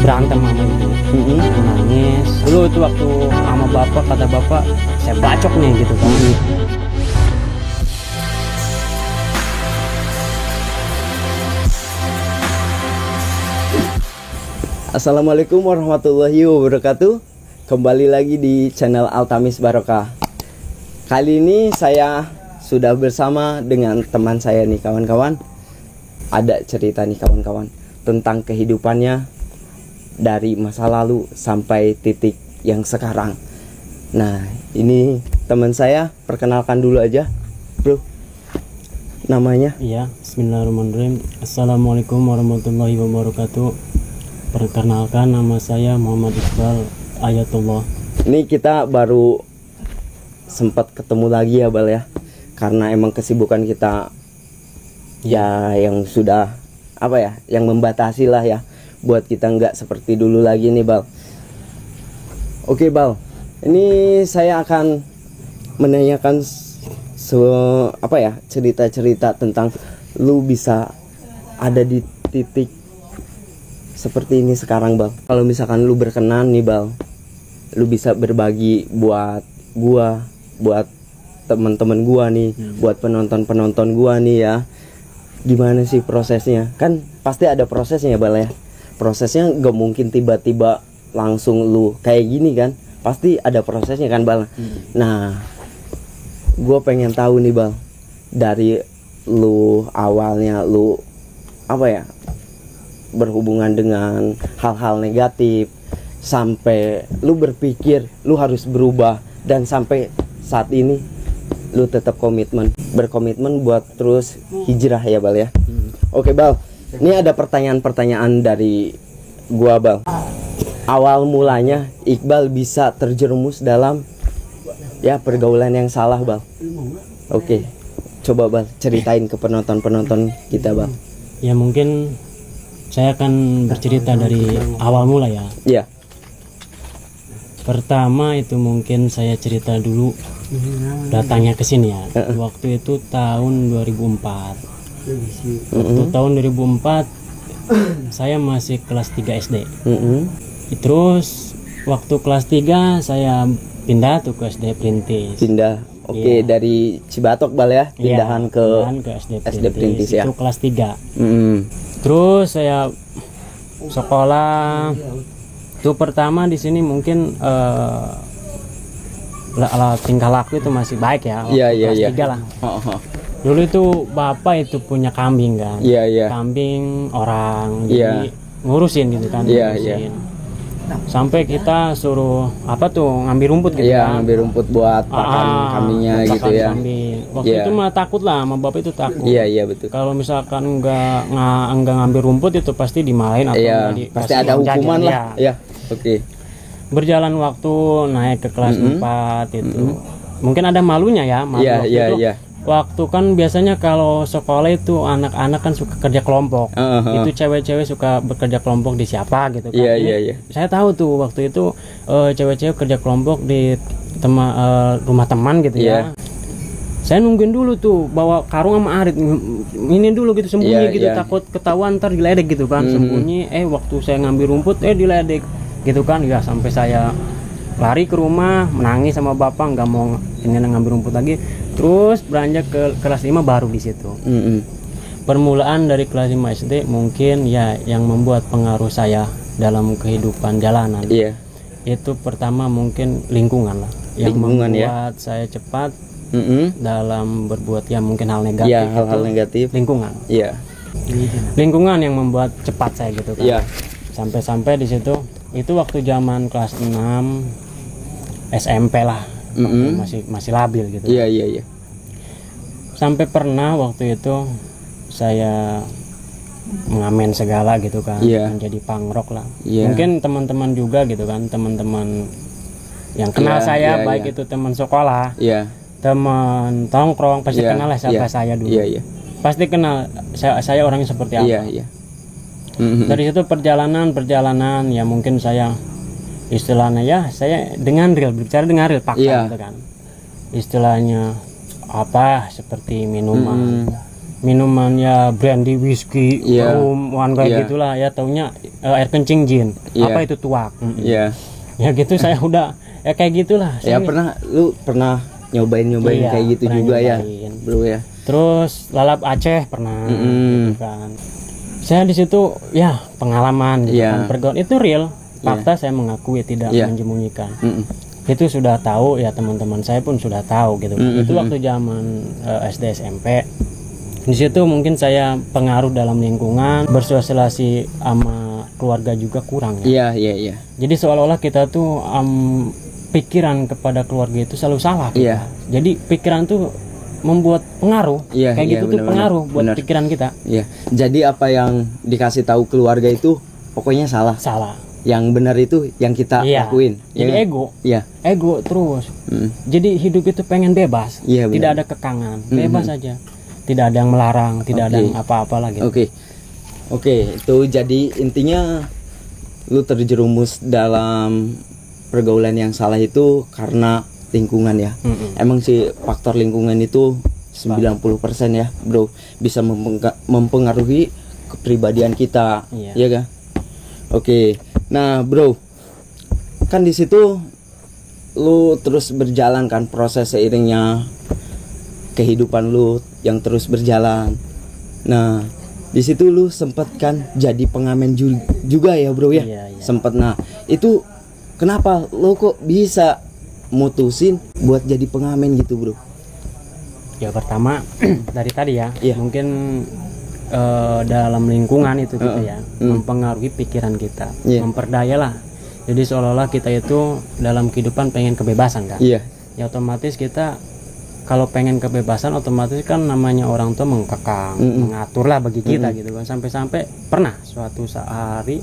berantem sama ibu, nangis. Dulu itu waktu sama bapak, kata bapak, saya bacok nih gitu kan. Assalamualaikum warahmatullahi wabarakatuh. Kembali lagi di channel Altamis Barokah. Kali ini saya sudah bersama dengan teman saya nih kawan-kawan. Ada cerita nih kawan-kawan tentang kehidupannya dari masa lalu sampai titik yang sekarang. Nah, ini teman saya, perkenalkan dulu aja, bro. Namanya? Iya, bismillahirrahmanirrahim. Assalamualaikum warahmatullahi wabarakatuh. Perkenalkan, nama saya Muhammad Iqbal Ayatullah. Ini kita baru sempat ketemu lagi ya Bal ya, karena emang kesibukan kita ya yang sudah apa ya, yang membatasi lah ya, buat kita nggak seperti dulu lagi nih Bal. Oke Bal, ini saya akan menanyakan cerita-cerita tentang lu bisa ada di titik seperti ini sekarang Bal. Kalau misalkan lu berkenan nih Bal, lu bisa berbagi buat gua, buat teman-teman gua nih, buat penonton-penonton gua nih ya. Gimana sih prosesnya? Kan pasti ada prosesnya ya Bal ya. Prosesnya gak mungkin tiba-tiba langsung lu kayak gini kan. Pasti ada prosesnya kan Bal. Nah, gua pengen tahu nih Bal, dari lu awalnya lu apa ya, berhubungan dengan hal-hal negatif, sampai lu berpikir lu harus berubah, dan sampai saat ini lu tetap berkomitmen buat terus hijrah ya Bal ya. Oke Bal, ini ada pertanyaan-pertanyaan dari gua Bal. Awal mulanya Iqbal bisa terjerumus dalam ya pergaulan yang salah Bal. Oke, coba Bal ceritain ke penonton-penonton kita Bal. Ya mungkin saya akan bercerita dari awal mula ya. Iya. Pertama itu mungkin saya cerita dulu datangnya ke sini ya. Waktu itu tahun 2004. Waktu tahun 2004 saya masih kelas 3 SD. Terus waktu kelas 3 saya pindah tuh ke SD Perintis. Pindah. Oke, dari Cibatok Bal ya, pindahan ke SD Perintis ya. Itu kelas 3. Terus saya sekolah. Itu pertama di sini mungkin tingkah laku itu masih baik ya. Kelas 3 lah. Dulu itu bapak itu punya kambing kan. Kambing orang, jadi ngurusin gitu kan. Sampai kita suruh ngambil rumput gitu kan. Ngambil rumput buat pakan kambingnya gitu ya. Waktu itu mah takut lah, sama bapak itu takut. Iya betul. Kalau misalkan enggak ngambil rumput itu pasti dimarahin atau pasti ada hukuman lah. Iya. Oke. Berjalan waktu naik ke kelas 4 itu. Mungkin ada malunya ya, Iya. Waktu kan biasanya kalau sekolah itu anak-anak kan suka kerja kelompok. Itu cewek-cewek suka bekerja kelompok di siapa gitu kan. Iya. Saya tahu tuh waktu itu cewek-cewek kerja kelompok di rumah teman gitu ya. Saya nungguin dulu tuh bawa karung sama arit, ini dulu gitu sembunyi gitu, takut ketahuan ntar diledek gitu kan. Sembunyi, waktu saya ngambil rumput diledek gitu kan. Ya sampai saya lari ke rumah menangis sama bapak, nggak mau ngambil rumput lagi. Terus beranjak ke kelas 5 baru di situ. Permulaan dari kelas 5 SD mungkin ya yang membuat pengaruh saya dalam kehidupan jalanan. Itu pertama mungkin lingkungan lah yang membuat saya cepat dalam berbuat ya mungkin hal negatif. Hal-hal negatif. Lingkungan. Lingkungan yang membuat cepat saya gitu kan. Sampai di situ itu waktu zaman kelas 6 SMP lah. Masih labil gitu. Iya. Sampai pernah waktu itu saya mengamen segala gitu kan, menjadi pangrok lah. Mungkin teman-teman juga gitu kan, teman-teman yang kenal saya, baik itu teman sekolah, teman tongkrong, pasti kenal lah siapa saya dulu. Pasti kenal saya orangnya seperti apa. Dari situ perjalanan ya mungkin saya istilahnya ya saya berbicara dengan real fakta gitu kan. Istilahnya apa seperti minuman, minuman ya brandy, whisky, Iya. rum, wan kayak Iya. gitulah ya, taunya air kencing, gin. Iya. Apa itu tuak. Iya. Ya gitu saya udah ya kayak gitulah. Ya Saya- lu pernah nyobain Iya, kayak gitu pernah juga nyobain. ya, bro ya. Terus lalap Aceh pernah Mm-mm. gitu kan. Saya di situ ya pengalaman gitu Iya. kan. Pergaulan itu real. Fakta saya mengakui, tidak Iya. menyembunyikan. Mm-mm. Itu sudah tahu ya, teman-teman saya pun sudah tahu gitu. Mm-mm. Itu waktu zaman SD SMP. Di situ mungkin saya pengaruh dalam lingkungan, bersosialisasi sama keluarga juga kurang ya. Iya. Jadi seolah-olah kita tuh pikiran kepada keluarga itu selalu salah. Iya. Jadi pikiran tuh membuat pengaruh. Iya, Kayak iya, gitu tuh benar-benar. pengaruh buat Benar. pikiran kita. Iya. Jadi apa yang dikasih tahu keluarga itu pokoknya salah. Salah. Yang benar itu yang kita Iya. lakuin. Jadi Ya kan? ego. Iya. Ego terus. Mm. Jadi hidup itu pengen bebas. Iya, benar. Tidak ada kekangan. Bebas saja. Tidak ada yang melarang, tidak ada Oke. yang apa-apa lagi. Oke, itu jadi intinya lu terjerumus dalam pergaulan yang salah itu karena lingkungan ya. Mm-mm. Emang sih faktor lingkungan itu 90% ya, bro, bisa mempengaruhi kepribadian kita, Iya. ya kan? Oke. Nah, bro, kan di situ lu terus berjalan kan, proses seiringnya kehidupan lu yang terus berjalan. Nah, di situ lu sempet kan jadi pengamen juga ya, bro ya? Iya. Sempet. Nah, itu kenapa lu kok bisa mutusin buat jadi pengamen gitu, bro? Ya pertama dari tadi ya, Iya. mungkin dalam lingkungan itu gitu ya, Hmm. mempengaruhi pikiran kita, Iya. memperdayalah. Jadi seolah-olah kita itu dalam kehidupan pengen kebebasan kan. Iya. Ya otomatis kita kalau pengen kebebasan otomatis kan namanya orang tua mengkekang, mengatur lah bagi kita gitu kan. Sampai-sampai pernah suatu hari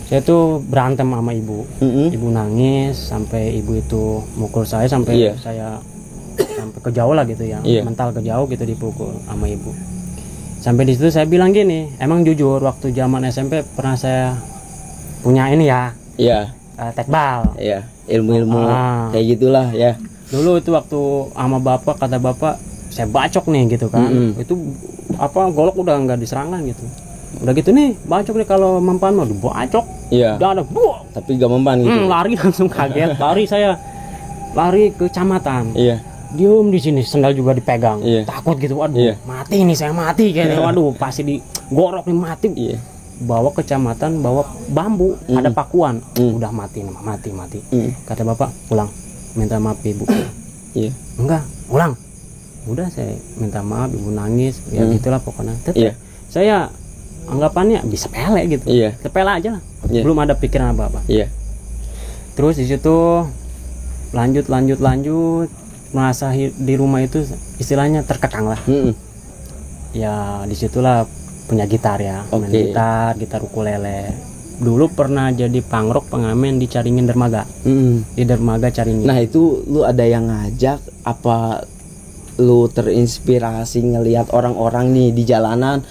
saya tuh berantem sama ibu. Mm-mm. Ibu nangis sampai ibu itu mukul saya sampai Iya. saya sampai kejauh lah gitu ya. Iya. Mental kejauh gitu dipukul sama ibu. Sampai di situ saya bilang gini, emang jujur waktu zaman SMP pernah saya punya ini ya, Iya. tekbal. Iya. Ilmu-ilmu Ah. kayak gitulah ya. Dulu itu waktu sama bapak, kata bapak saya bacok nih gitu kan. Itu apa golok udah nggak diserangkan gitu. Udah gitu nih bacok nih, kalau mempan mau dibacok. Iya. Udah ada buah. Tapi gak mempan gitu. Lari langsung kaget. Lari ke kecamatan. Iya. Diem di sini, sendal juga dipegang. Iya. Takut gitu, waduh, Iya. mati nih saya mati kayaknya. Waduh, pasti digorok nih mati. Iya. Bawa ke kecamatan, bawa bambu, ada pakuan. Udah mati nih, mati. Kata bapak, pulang, minta maaf ibu. Iya. Enggak, pulang. Udah saya minta maaf, ibu nangis, ya gitulah pokoknya. Tetep, Iya. saya anggapannya bisa sepele gitu. Iya. Sepele aja lah. Iya. Belum ada pikiran apa-apa. Iya. Terus di situ lanjut merasa di rumah itu istilahnya terkekang lah. Mm-mm. Ya disitulah punya gitar ya, main Oke. gitar ukulele. Dulu pernah jadi pangrok pengamen di Caringin Dermaga, Mm-mm. di Dermaga Caringin. Nah, itu lu ada yang ngajak apa lu terinspirasi ngelihat orang-orang nih di jalanan?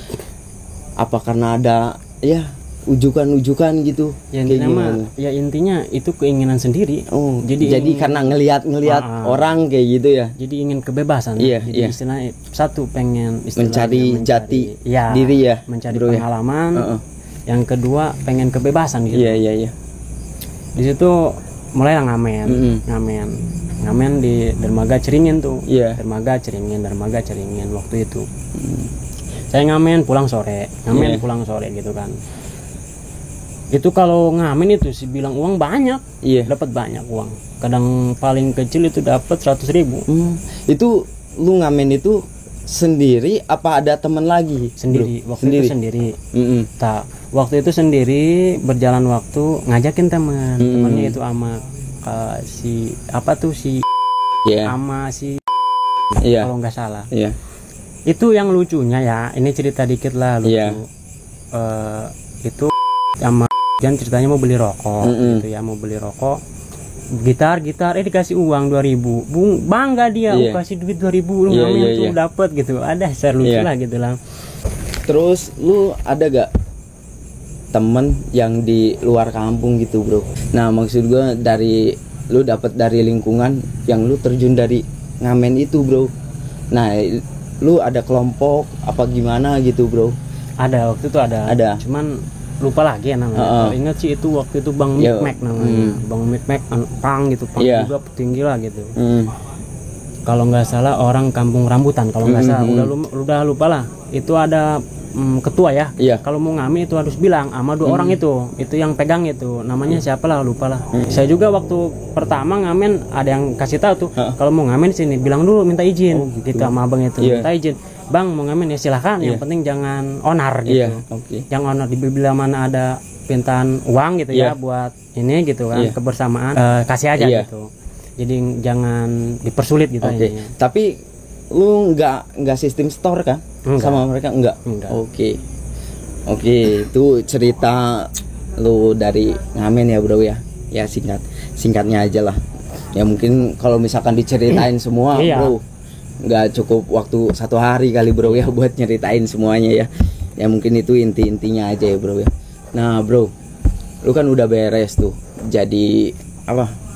Apa karena ada ya ujukan-ujukan gitu? Ya Kayak intinya, gimana? ya intinya itu keinginan sendiri. Oh, Jadi jadi ingin- karena ngelihat orang kayak gitu ya. Jadi ingin kebebasan. Iya, Jadi iya. istilahnya satu pengen Mencari jati ya, diri ya, mencari bro ya. pengalaman. Heeh. Yang kedua pengen kebebasan gitu. Iya. Di situ mulai ngamen, Mm-mm. ngamen di Dermaga Caringin tuh. Iya. Dermaga Caringin waktu itu. Saya ngamen pulang sore, Iya. pulang sore gitu kan. Itu kalau ngamen itu sih bilang uang banyak, Iya. dapat banyak uang. Kadang paling kecil itu dapat 100.000 Itu lu ngamen itu sendiri apa ada teman lagi? sendiri. Bro? Waktu itu sendiri. Mm-mm. Waktu itu sendiri, berjalan waktu ngajakin teman. Temannya itu sama si apa tuh si Iya. sama si Iya. kalau nggak salah. Iya. Itu yang lucunya ya, ini cerita dikit lah lucu. Iya. Itu sama Jan ceritanya mau beli rokok Mm-mm. gitu ya, mau beli rokok. Gitar dikasih uang 2.000. Bangga dia, Iya. kasih duit 2.000 lu Iya, ngamen iya, tuh iya. dapat gitu. Ada share lucu Iya. lah gitu lah. Terus lu ada gak temen yang di luar kampung gitu, bro? Nah, maksud gua dari lu dapat dari lingkungan yang lu terjun dari ngamen itu, bro. Nah, lu ada kelompok apa gimana gitu bro? Ada, waktu itu ada. Cuman lupa lagi ya namanya. Kalau ingat sih itu waktu itu Bang Mikmek namanya. Bang Mikmek pang gitu, pang juga petinggi lah gitu. Kalau nggak salah orang Kampung Rambutan, kalau nggak salah. Udah lupa lah. Itu ada ketua ya. Kalau mau ngamen itu harus bilang sama 2 orang itu yang pegang itu. Namanya siapa lah, lupa lah. Saya juga waktu pertama ngamen ada yang kasih tahu tuh, kalau mau ngamen sini bilang dulu minta izin gitu sama abang itu. Minta izin. Bang mau ngamen ya silahkan, yang penting jangan onar gitu. Jangan onar, bila mana ada pintaan uang gitu ya buat ini gitu kan, kebersamaan, kasih aja gitu. Jadi jangan dipersulit gitu. Tapi lu nggak sistem store kan? Sama mereka enggak. Oke, itu cerita lu dari ngamen ya bro ya. Ya singkatnya aja lah. Ya mungkin kalau misalkan diceritain semua bro, nggak cukup waktu 1 hari kali bro ya buat nyeritain semuanya ya. Ya mungkin itu intinya aja ya bro ya. Nah bro, lu kan udah beres tuh jadi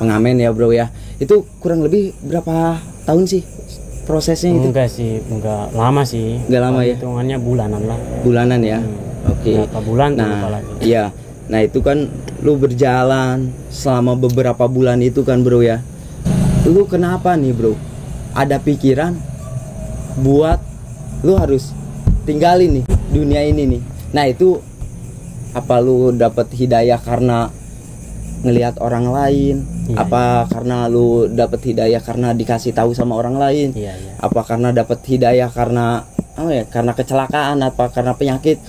pengamen ya bro ya. Itu kurang lebih berapa tahun sih prosesnya itu? Enggak lama sih. Enggak lama ya. Hitungannya bulanan lah. Bulanan ya. Berapa bulan nah iya. Nah itu kan lu berjalan selama beberapa bulan itu kan bro ya. Lu kenapa nih bro ada pikiran buat lu harus tinggalin nih dunia ini nih? Nah itu apa lu dapat hidayah karena ngelihat orang lain? Apa karena lu dapat hidayah karena dikasih tahu sama orang lain? Apa karena dapat hidayah karena karena kecelakaan, apa karena penyakit?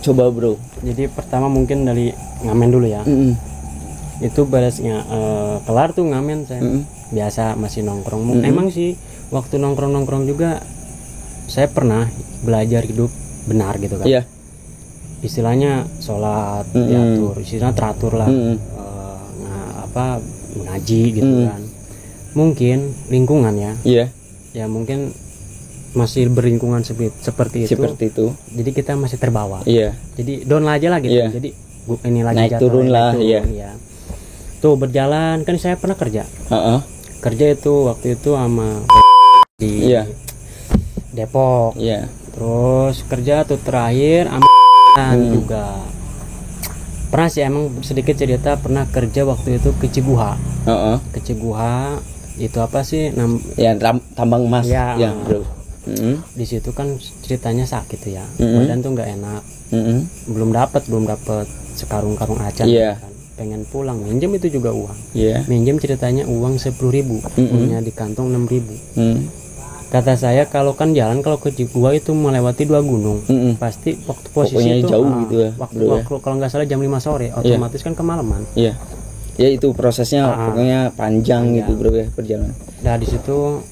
Coba bro. Jadi pertama mungkin dari ngamen dulu ya. Itu beresnya kelar tuh ngamen saya biasa masih nongkrong. Emang sih waktu nongkrong juga saya pernah belajar hidup benar gitu kan. Istilahnya sholat diatur, istilahnya teratur lah. Ngaji gitu kan. Mungkin lingkungan ya. Ya mungkin masih berlingkungan seperti itu. Jadi kita masih terbawa. Jadi down aja lah gitu. Jadi ini lagi naik jatuh, turun lah. Tuh berjalan kan saya pernah kerja. Kerja itu waktu itu sama di Depok. Terus kerja tuh terakhir sama juga. Pernah sih emang sedikit cerita, pernah kerja waktu itu ke Ciguha. Ke Ciguha itu apa sih tambang emas ya bro. Di situ kan ceritanya sakit tuh ya. Badan tuh nggak enak. Belum dapat sekarung-karung acan kan. Pengen pulang, minjem itu juga uang. Minjem ceritanya uang 10.000, punya di kantong 6.000. Kata saya kalau ke Ciguha itu melewati 2 gunung, pasti waktu posisi pokoknya itu jauh gitu ya. Waktu kalau nggak salah jam 5 sore, otomatis kan kemalaman. Ya itu prosesnya pokoknya panjang gitu bro ya perjalanan. Nah di situ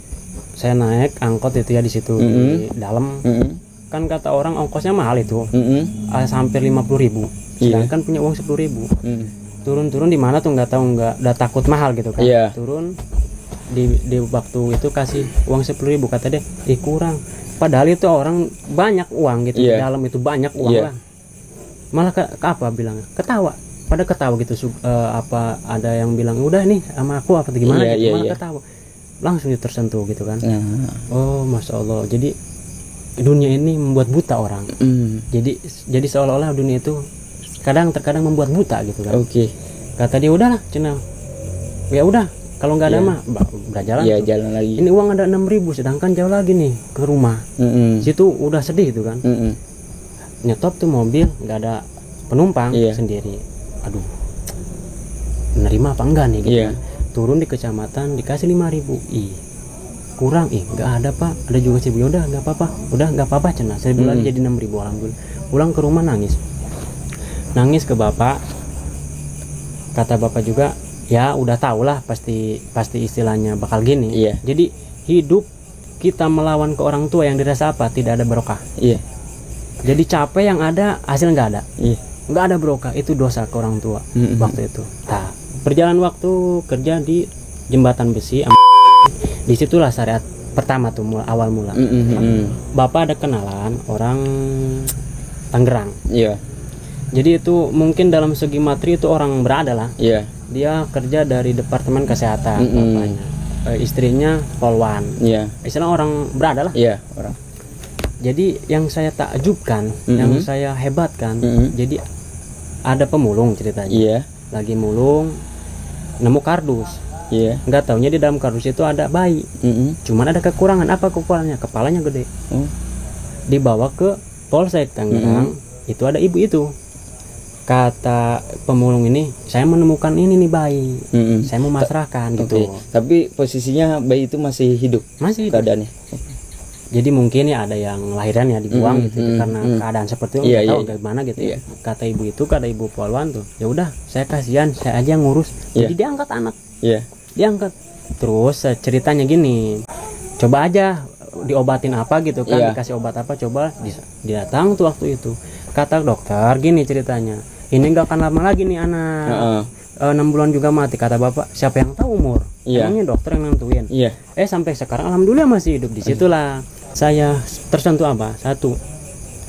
saya naik angkot itu ya di situ di dalam. Kan kata orang ongkosnya mahal itu, hampir 50.000. Sedangkan punya uang 10.000. Turun di mana tuh nggak tahu, udah takut mahal gitu kan. Turun di waktu itu kasih uang 10.000, kata deh kurang. Padahal itu orang banyak uang gitu. Di dalam itu banyak uang lah. Malah ke apa bilangnya? Pada ketawa gitu. Ada yang bilang udah nih sama aku apa gimana gitu. Malah ketawa. Langsung tersentuh gitu kan. Oh masya Allah. Jadi dunia ini membuat buta orang. Jadi seolah-olah dunia itu terkadang membuat buta gitu kan. Kata dia udahlah Cina. Ya udah, kalau nggak ada mah berjalan. Jalan lagi. Ini uang ada 6.000, sedangkan jauh lagi nih ke rumah. Situ udah sedih gitu kan. Nyetop tuh mobil, nggak ada penumpang, sendiri. Aduh, menerima apa enggak nih gitu kan. Turun di kecamatan dikasih 5.000. Kurang, nggak ada pak. Ada juga sih, udah nggak apa-apa cina. Saya bilang jadi 6.000, alhamdulillah. Pulang ke rumah nangis ke bapak. Kata bapak juga, ya udah tau lah pasti istilahnya bakal gini. Jadi hidup kita melawan ke orang tua yang dirasa apa, tidak ada barokah. Jadi capek yang ada hasil nggak ada. Nggak ada barokah, itu dosa ke orang tua waktu itu. Nah, berjalan waktu kerja di jembatan besi. Disitulah syariat pertama tuh awal mula. Bapak ada kenalan orang Tangerang. Jadi itu mungkin dalam segi materi itu orang berada lah. Dia kerja dari departemen kesehatan bapaknya. Istrinya polwan. Istilah orang berada lah. Orang. Jadi yang saya takjubkan, yang saya hebatkan, jadi ada pemulung ceritanya. Iya. Lagi mulung, nemu kardus. Iya. Nggak taunya di dalam kardus itu ada bayi. Cuman ada kekurangan. Apa kekurangannya? Kepalanya gede. Dibawa ke Polsek Tangerang. Itu ada ibu itu. Kata pemulung ini, saya menemukan ini nih bayi. Saya mau masrahkan gitu. Tapi posisinya bayi itu masih hidup. Masih hidup. Keadaannya. Jadi mungkin ya ada yang lahiran ya dibuang gitu karena keadaan seperti itu, nggak tahu gimana gitu. Kata ibu itu, kata ibu Polwan tuh, ya udah saya kasihan, saya aja ngurus. Jadi diangkat anak. Diangkat. Terus ceritanya gini, coba aja diobatin apa gitu kan, dikasih obat apa, coba datang tuh waktu itu. Kata dokter gini ceritanya, ini nggak akan lama lagi nih anak. 6 bulan juga mati. Kata bapak, siapa yang tahu umur? Emangnya dokter yang nentuin. Sampai sekarang alhamdulillah masih hidup. Disitulah saya tersentuh apa? Satu,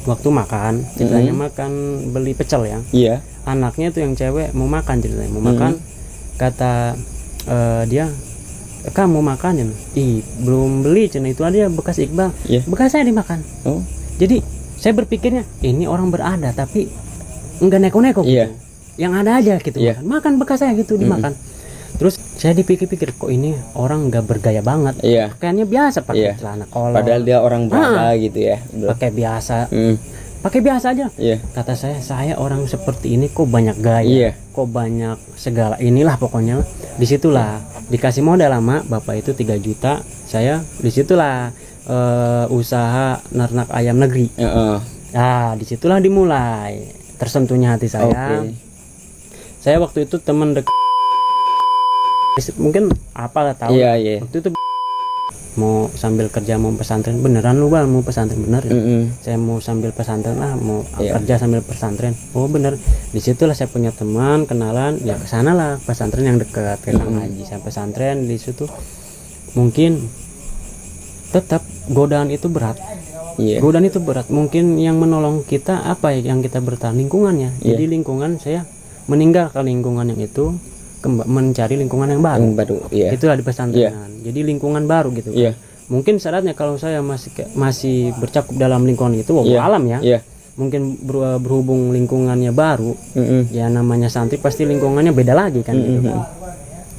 waktu makan ceritanya makan beli pecel ya. Anaknya tuh yang cewek mau makan ceritanya, mau makan. Kata dia, kamu makan ya? Belum beli cina, itu ada bekas Iqbal. Bekas saya dimakan. Jadi saya berpikirnya ini orang berada tapi enggak neko-neko gitu. Yang ada aja gitu makan bekas saya gitu dimakan. Terus saya dipikir-pikir, kok ini orang nggak bergaya banget. Kayaknya biasa pakai celana kolor. Padahal dia orang berada gitu ya. Pakai biasa. Pakai biasa aja. Kata saya orang seperti ini kok banyak gaya. Kok banyak segala inilah pokoknya. Disitulah dikasih modal lama bapak itu 3 juta. Saya disitulah usaha ternak ayam negeri. Nah disitulah dimulai tersentuhnya hati saya. Saya waktu itu teman dekat, mungkin apalah tahu. Waktu itu mau sambil kerja mau pesantren, beneran lu bang mau pesantren bener? Saya mau sambil pesantren lah, mau kerja sambil pesantren. Oh bener. Disitulah saya punya teman kenalan, ya kesana lah pesantren yang dekat Kang Haji. Saya pesantren di situ mungkin tetap godaan itu berat. Godaan itu berat. Mungkin yang menolong kita apa ya, yang kita bertahan lingkungannya. Jadi lingkungan, saya meninggalkan lingkungan yang itu, mencari lingkungan yang baru. Itulah di pesantren. Jadi lingkungan baru gitu. Mungkin syaratnya kalau saya masih bercakup dalam lingkungan itu, alam ya. Mungkin berhubung lingkungannya baru, ya namanya santri pasti lingkungannya beda lagi kan gitu kan.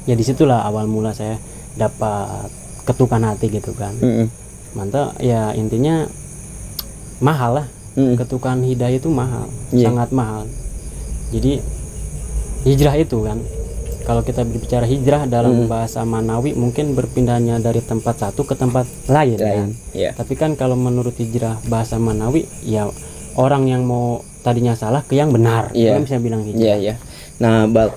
Ya disitulah awal mula saya dapat ketukan hati gitu kan. Mantap ya, intinya mahal lah. Ketukan hidayah itu mahal, sangat mahal. Jadi hijrah itu kan, kalau kita berbicara hijrah dalam bahasa Manawi mungkin berpindahnya dari tempat satu ke tempat lain kan. Tapi kan kalau menurut hijrah bahasa Manawi ya orang yang mau tadinya salah ke yang benar. Kita bisa bilang hijrah. Nah Bal,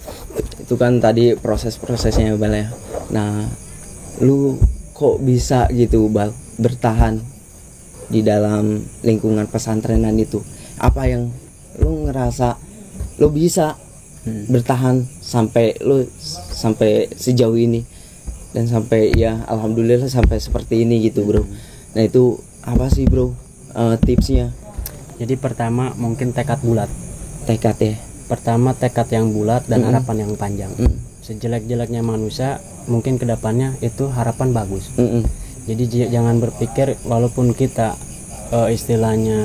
itu kan tadi proses-prosesnya Bal ya. Nah lu kok bisa gitu Bal bertahan di dalam lingkungan pesantrenan itu? Apa yang lu ngerasa lu bisa bertahan sampai sejauh ini, dan sampai ya alhamdulillah sampai seperti ini gitu bro. Nah itu apa sih bro tipsnya? Jadi pertama mungkin tekad bulat. Tekad ya. Pertama tekad yang bulat dan harapan yang panjang. Sejelek-jeleknya manusia mungkin kedepannya itu harapan bagus. Jadi jangan berpikir walaupun kita istilahnya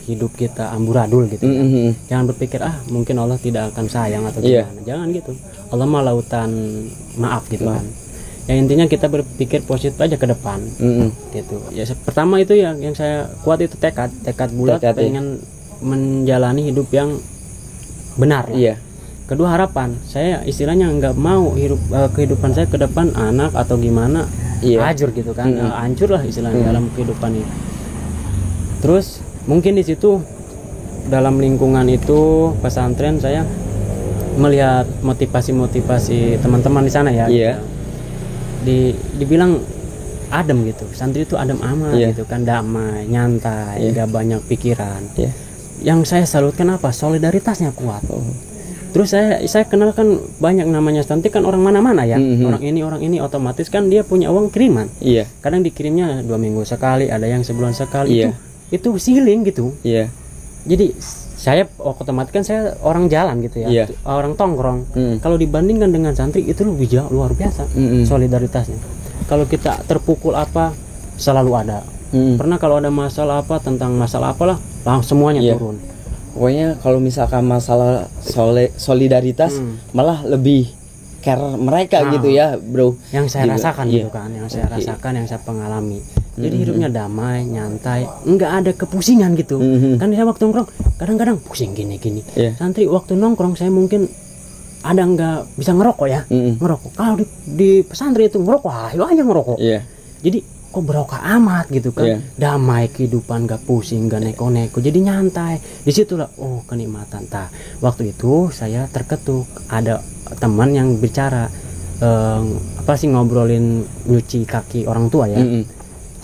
hidup kita amburadul gitu kan. Jangan berpikir mungkin Allah tidak akan sayang atau gimana. Jangan gitu. Allah mah lautan maaf gitu kan. Ya intinya kita berpikir positif aja ke depan. Gitu. Ya pertama itu yang saya kuat itu tekad bulat, pengen menjalani hidup yang benar lah. Kedua harapan, saya istilahnya nggak mau kehidupan saya ke depan anak atau gimana hancur gitu kan. Hancur lah istilahnya dalam kehidupan ini. Terus mungkin di situ dalam lingkungan itu pesantren saya melihat motivasi teman-teman di sana ya. Dibilang adem gitu, santri itu adem amat gitu kan, damai, nyantai, nggak banyak pikiran. Yang saya salutkan apa? Solidaritasnya kuat. Terus saya kenal kan banyak namanya santri kan orang mana-mana ya. Orang ini otomatis kan dia punya uang kiriman. Kadang dikirimnya 2 minggu sekali, ada yang sebulan sekali. Itu siling gitu. Jadi saya otomatis kan saya orang jalan gitu ya. Orang tongkrong. Kalau dibandingkan dengan santri itu lebih jauh luar biasa solidaritasnya. Kalau kita terpukul apa selalu ada. Pernah kalau ada masalah apa tentang masalah apalah, langsung semuanya turun. Pokoknya kalau misalkan masalah solidaritas malah lebih care mereka gitu ya, bro. Yang saya rasakan gitu kan, yang saya rasakan, yang saya pengalami. Jadi hidupnya damai, nyantai, nggak ada kepusingan gitu. Kan saya waktu nongkrong kadang-kadang pusing gini-gini. Santri waktu nongkrong saya mungkin ada nggak bisa ngerokok ya, ngerokok. Kalau di pesantren itu ngerokok, ayo aja ngerokok. Jadi kok berokah amat gitu kan, damai kehidupan, gak pusing, gak neko-neko, jadi nyantai. Disitulah kenikmatan. Waktu itu saya terketuk, ada teman yang bicara ngobrolin nyuci kaki orang tua ya.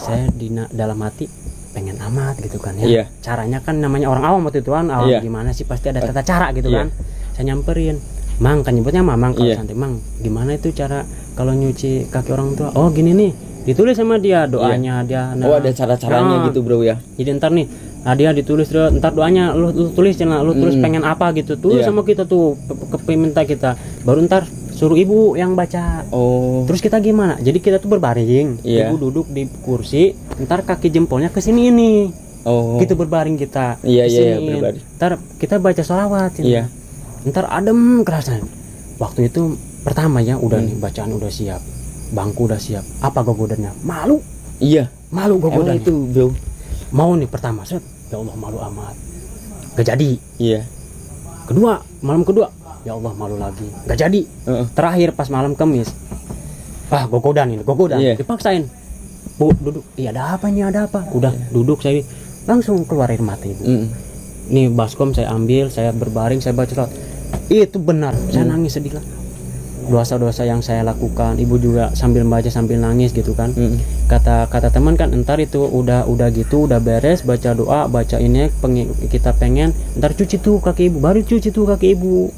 Saya dalam hati pengen amat gitu kan ya. Caranya kan namanya orang awam waktu itu kan, gimana sih, pasti ada tata cara gitu kan. Saya nyamperin, Mang, kan nyebutnya Mamang kalau santai, Mang, gimana itu cara kalau nyuci kaki orang tua? Oh gini nih, ditulis sama dia doanya dia. Ada cara-caranya gitu bro ya. Jadi ntar nih, dia ditulis, ntar doanya lu tulis pengen apa gitu, tulis sama kita tuh minta kita, baru ntar suruh ibu yang baca. Terus kita gimana? Jadi kita tuh berbaring, ibu duduk di kursi, ntar kaki jempolnya ke sini ini. Gitu berbaring kita. Berbaring. Ntar kita baca sholawat. Ntar adem kerasa. Waktu itu pertama ya udah nih, bacaan udah siap, bangku udah siap. Apa gogodannya? Malu. Malu gogodannya. Itu bro. Mau nih pertama, set, ya Allah malu amat, gak jadi. Kedua, malam kedua, ya Allah malu lagi, gak jadi. Terakhir pas malam Kamis, gogodan, dipaksain. Bu, duduk. Iya, ada apa nih, ada apa? Udah duduk, saya langsung keluar air mata ibu. Nih baskom saya ambil, saya berbaring, saya baca surat. Itu benar, saya nangis sedih lah. Dosa-dosa yang saya lakukan, ibu juga sambil baca sambil nangis gitu kan. Kata teman kan, entar itu udah gitu, udah beres baca doa, baca ini kita pengen entar cuci tuh kaki ibu, baru cuci tuh kaki ibu.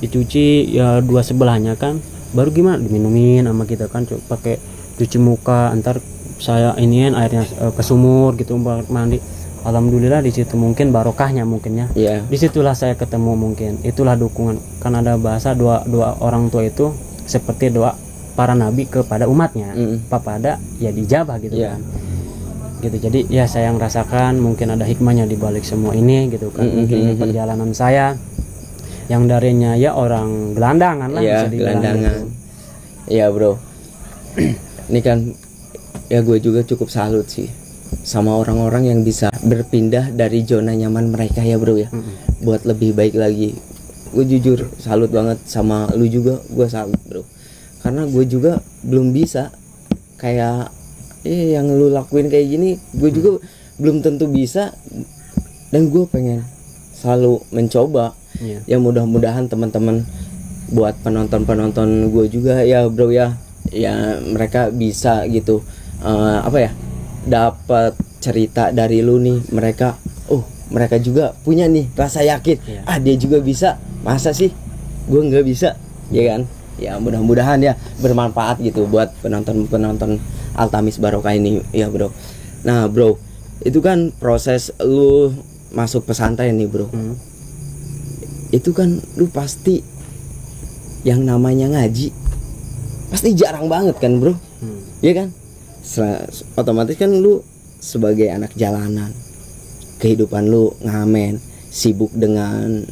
Dicuci ya dua sebelahnya kan, baru gimana diminumin sama kita kan, pakai cuci muka, entar saya iniin airnya ke sumur gitu mandi. Alhamdulillah di situ mungkin barokahnya mungkin ya. Disitulah saya ketemu, mungkin itulah dukungan. Kan ada bahasa dua orang tua itu seperti doa para nabi kepada umatnya. Pada ya dijabah gitu kan. Gitu. Jadi ya saya yang rasakan mungkin ada hikmahnya di balik semua ini gitu kan. Mungkin perjalanan saya yang darinya ya orang gelandangan lah, bisa dibilang gelandangan. Iya bro. Ini kan ya gue juga cukup salut sih sama orang-orang yang bisa berpindah dari zona nyaman mereka ya bro ya, buat lebih baik lagi. Gue jujur salut banget sama lu juga, gue salut bro, karena gue juga belum bisa kayak yang lu lakuin kayak gini. Gue juga belum tentu bisa, dan gue pengen selalu mencoba. Ya mudah-mudahan teman-teman buat penonton gue juga ya bro ya mereka bisa gitu dapat cerita dari lu nih, mereka juga punya nih rasa yakin, dia juga bisa, masa sih gue nggak bisa, ya kan. Ya mudah-mudahan ya bermanfaat gitu buat penonton Altamis Barokah ini ya bro. Nah bro, itu kan proses lu masuk pesantren nih bro. Itu kan lu pasti yang namanya ngaji pasti jarang banget kan bro, ya kan. Otomatis kan lu sebagai anak jalanan, kehidupan lu ngamen, sibuk dengan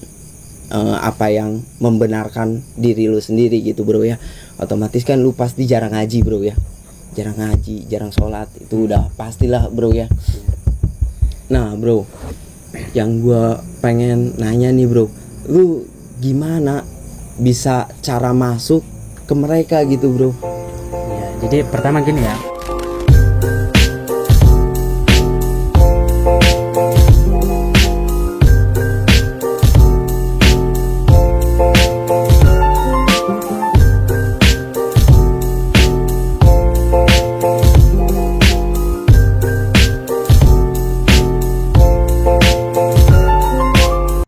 apa yang membenarkan diri lu sendiri gitu bro ya. Otomatis kan lu pasti jarang ngaji bro ya, jarang ngaji, jarang sholat, itu udah pastilah bro ya. Nah bro, yang gua pengen nanya nih bro, lu gimana bisa cara masuk ke mereka gitu bro? Ya, jadi pertama gini ya,